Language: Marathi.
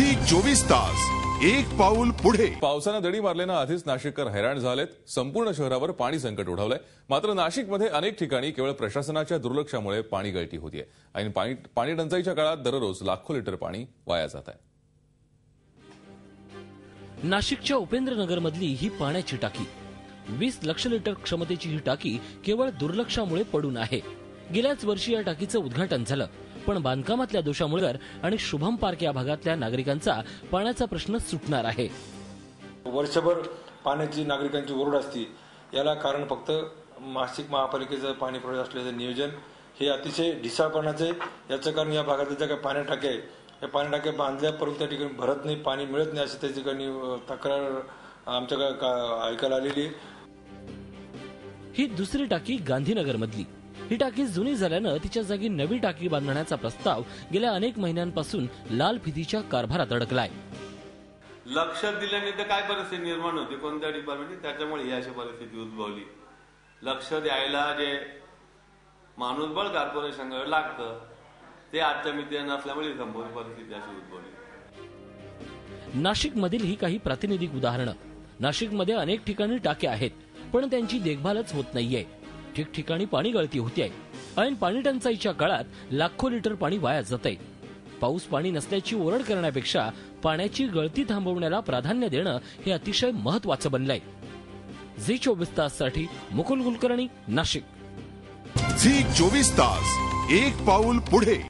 झी 24 तास एक पाऊल पुढे। पावसानं दडी मारल्यानं आधीच नाशिककर हैराण झालेत। संपूर्ण शहरावर पाणी संकट ओढवलंय। मात्र नाशिकमध्ये अनेक ठिकाणी केवळ प्रशासनाच्या दुर्लक्षामुळे पाणी गळती होतीये आणि पाणी टंचाईच्या काळात दररोज लाखो लिटर पाणी वाया जात आहे। नाशिकच्या उपेंद्रनगरमधली ही पाण्याची टाकी 20 लाख लिटर क्षमतेची ही टाकी केवळ दुर्लक्षामुळे पडून आहे। गेल्याच वर्षी या टाकीचं उद्घाटन झालं, पण बांधकामातल्या दोषामुळे आणि शुभम पार्क या भागातल्या नागरिकांचा पाण्याचा प्रश्न सुटणार आहे। वर्षभर पाण्याची नागरिकांची ओरड असते, याला कारण फक्त नाशिक महापालिकेचं पाणी पुरवठा असलेलं नियोजन हे अतिशय ढिसाळपणाचे। याचं कारण या भागातल्या ज्या काही पाणी टाक्या आहे, या पाणी टाक्या बांधल्यापर्यंत त्या ठिकाणी भरत नाही, पाणी मिळत नाही, अशी त्या ठिकाणी तक्रार आमच्याकडे ऐकायला आलेली आहे। ही दुसरी टाकी गांधीनगर मधली। ही टाकी जुनी झाल्यानं तिच्या जागी नवी टाकी बांधण्याचा प्रस्ताव गेल्या अनेक महिन्यांपासून लाल फितीच्या कारभारात अडकलाय। लक्ष दिल्याने तर काय परिस्थिती निर्माण होती कोणत्या डिपार्टमेंटची, त्याच्यामुळे ही अशी परिस्थिती उद्भवली। लक्ष द्यायला जे माणूसबळ कॉर्पोरेशनकडे लागतं ते आजच्या मितीय नसल्यामुळे संपूर्ण परिस्थिती अशी उद्भवली। नाशिकमधील ही काही प्रातिनिधिक उदाहरणं। नाशिकमध्ये अनेक ठिकाणी टाक्या आहेत, पण त्यांची देखभालच होत नाहीये। ठिकठिकाणी पाणी गळती होते आहे। ऐन पाणी टंचाईच्या काळात लाखो लिटर पाणी वाया जातंय। पाऊस पाणी नसल्याची ओरड करण्यापेक्षा पाण्याची गळती थांबवण्याला प्राधान्य देणं हे अतिशय महत्त्वाचं बनलंय। झी 24 ताससाठी मुकुल कुलकर्णी, नाशिक। झी 24 तास एक पाऊल पुढे।